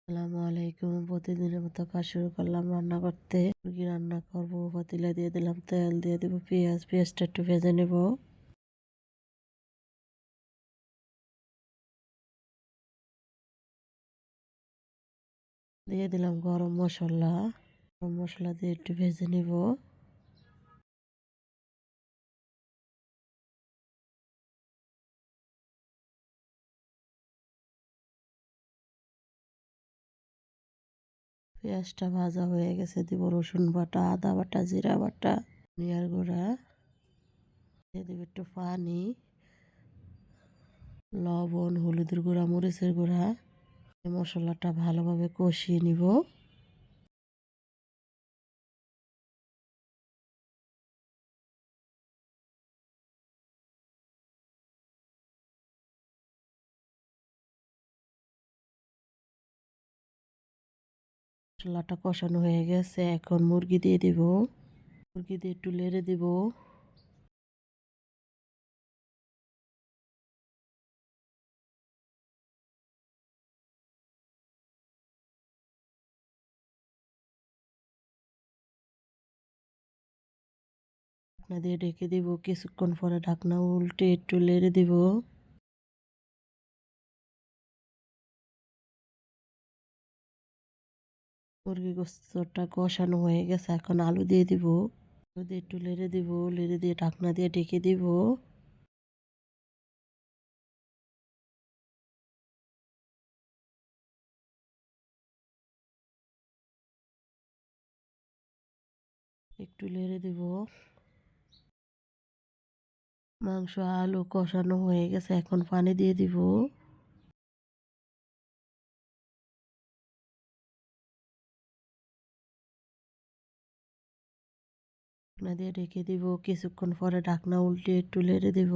আসসালামু আলাইকুম। প্রতিদিনের মতো কাজ শুরু করলাম রান্না করতে। মুরগি রান্না করব। পাতিলে দিয়ে দিলাম তেল, দিয়ে দেবো পেঁয়াজ। পেঁয়াজটা একটু ভেজে নেব। দিয়ে দিলাম গরম মশলা। গরম মশলা দিয়ে একটু ভেজে নেব। পেঁয়াজটা ভাজা হয়ে গেছে, দিব রসুন বাটা, আদা বাটা, জিরা বাটা, ধনিয়ার গুঁড়া। দিয়ে দেবো একটু পানি, লবণ, হলুদের গুঁড়া, মরিচের গুঁড়া। এই মশলাটা ভালোভাবে কষিয়ে নিব। মশলাটা কষানো হয়ে গেছে, এখন মুরগি দিয়ে দিব। মুরগি দিয়ে একটু নেড়ে দিব। ঢাকনা দিয়ে ঢেকে দিব। কিছুক্ষণ পরে ঢাকনা উল্টে একটু নেড়ে দিব। মুরগি গোস্তটা কষানো হয়ে গেছে, এখন আলু দিয়ে দিব। আলু দিয়ে একটু নেড়ে দিব। নেড়ে দিয়ে ঢাকনা দিয়ে ঢেকে দিব। একটু নেড়ে দিব। মাংস আলু কষানো হয়ে গেছে, এখন পানি দিয়ে দিব। ঢাকনা দিয়ে ঢেকে দিব। কিছুক্ষণ পরে ঢাকনা উল্টে একটু নেড়ে দিব।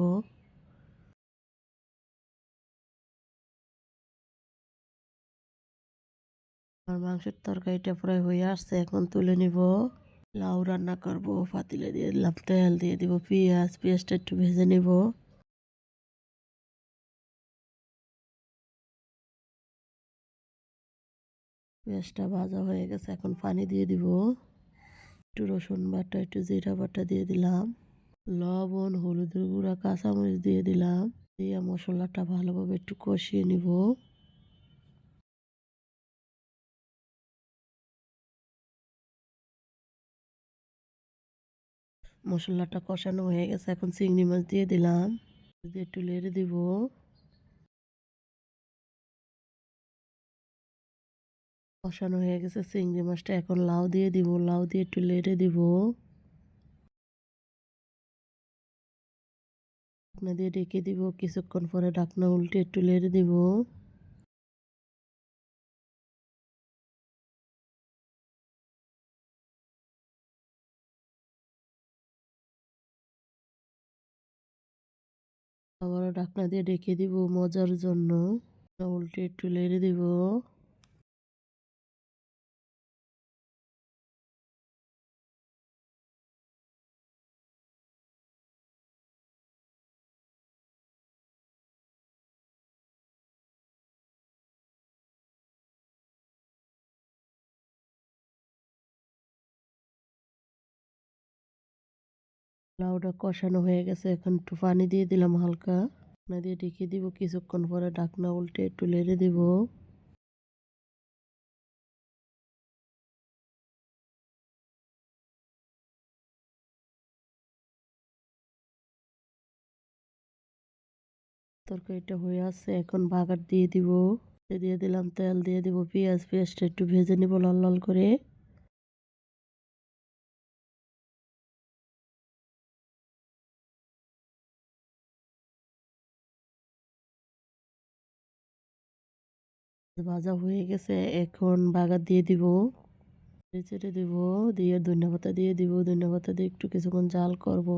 আর মাংসের তরকারিটা প্রায় হয়ে আসছে, এখন তুলে নিব। লাউ রান্না করব। পাতিলে দিয়ে দিলাম তেল, দিয়ে দিব পেঁয়াজ। পেঁয়াজটা একটু ভেজে নিব। পেঁয়াজটা ভাজা হয়ে গেছে, এখন পানি দিয়ে দিব। একটু রসুন বাটা, একটু জিরা বাটা দিয়ে দিলাম। লবণ, হলুদের গুঁড়া, কাঁচামরিচ দিয়ে দিলাম। দিয়ে মশলাটা ভালোভাবে একটু কষিয়ে নিব। মশলাটা কষানো হয়ে গেছে, এখন চিংড়ি মাছ দিয়ে দিলাম। দিয়ে একটু নেড়ে দিব। কষানো হয়ে গেছে চিংড়ি মাছটা, এখন লাউ দিয়ে দিব। লাউ দিয়ে একটু নেড়ে দিব। ঢাকনা দিয়ে ঢেকে দিব। কিছুক্ষণ পরে ঢাকনা উল্টে একটু নেড়ে দিব। আবারও ঢাকনা দিয়ে ঢেকে দিব মজার জন্য। উল্টে একটু নেড়ে দিব। লাউটা কষানো হয়ে গেছে, এখন একটু পানি দিয়ে দিলাম হালকা। ঢাকনা দিয়ে ঢেকে দিব। কিছুক্ষণ পরে ঢাকনা উল্টে একটু নেড়ে দিব। তরকারিটা হয়ে আছে, এখন বাগার দিয়ে দিব। দিয়ে দিলাম তেল, দিয়ে দিব পেঁয়াজ। পেঁয়াজটা একটু ভেজে নিব লাল লাল করে। ভাজা হয়ে গেছে, এখন বাগার দিয়ে দিব। চেড়ে দিব। দিয়ে ধনিয়া পাতা দিয়ে দিব। ধনিয়া পাতা দিয়ে একটু কিছুক্ষণ জাল করব।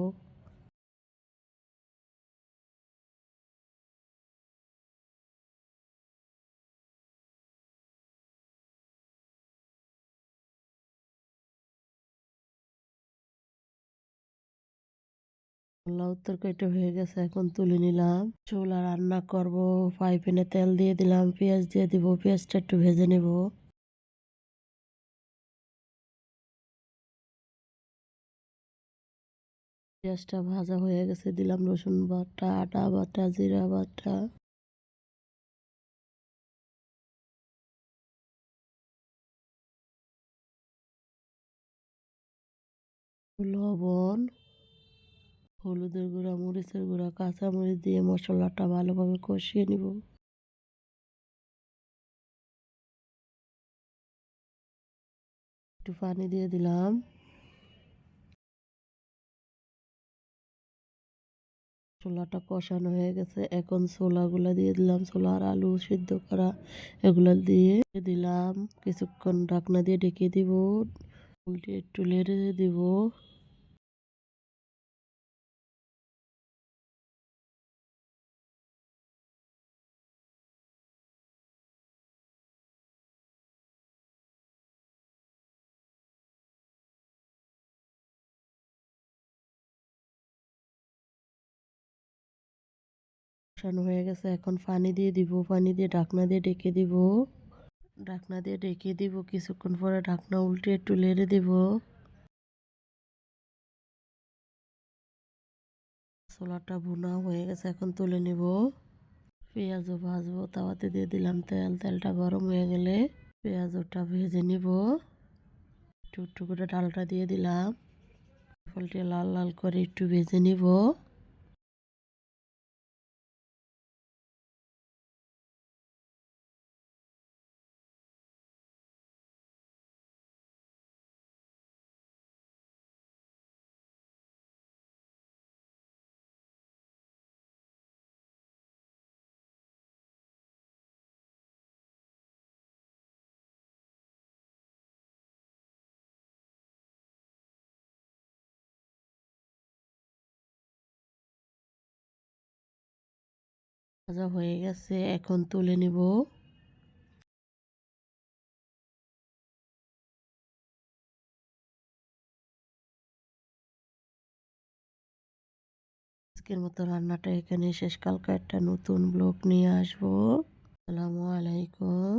লাউ তরকারিটা হয়ে গেছে, এখন তুলে নিলাম। চুলা রান্না করব। ফ্রাই প্যানে তেল দিয়ে দিলাম, পেঁয়াজ দিয়ে দিব। পেঁয়াজটা একটু ভেজে নেব। পেঁয়াজটা ভাজা হয়ে গেছে, দিলাম রসুন বাটা, আদা বাটা, জিরা বাটা, লবণ, হলুদের গুঁড়া, মরিচের গুঁড়া, কাঁচামরিচ দিয়ে মশলাটা ভালোভাবে কষিয়ে নিব। একটু পানি দিয়ে দিলাম। ছোলাটা কষানো হয়ে গেছে, এখন ছোলাগুলা দিয়ে দিলাম। ছোলা আর আলু সিদ্ধ করা এগুলা দিয়ে দিলাম। কিছুক্ষণ ঢাকনা দিয়ে ঢেকে দিব। উল্টে একটু নেড়ে দিব। কষানো হয়ে গেছে, এখন পানি দিয়ে দিব। পানি দিয়ে ঢাকনা দিয়ে ঢেকে দিব। ঢাকনা দিয়ে ঢেকে দিব। কিছুক্ষণ পরে ঢাকনা উল্টে একটু নেড়ে দিব। ছোলাটা ভুনা হয়ে গেছে, এখন তুলে নিব। পেঁয়াজও ভাজবো, তাওয়াতে দিয়ে দিলাম তেল। তেলটা গরম হয়ে গেলে পেঁয়াজটা ভেজে নিব। একটু একটু করে ডালটা দিয়ে দিলাম। ফলটি লাল লাল করে একটু ভেজে নিব। ভাজা হয়ে গেছে, এখন তুলে নিব। আজকের মতো রান্নাটা এখানে শেষ। কালকে একটা নতুন ব্লগ নিয়ে আসবো। আসসালামু আলাইকুম।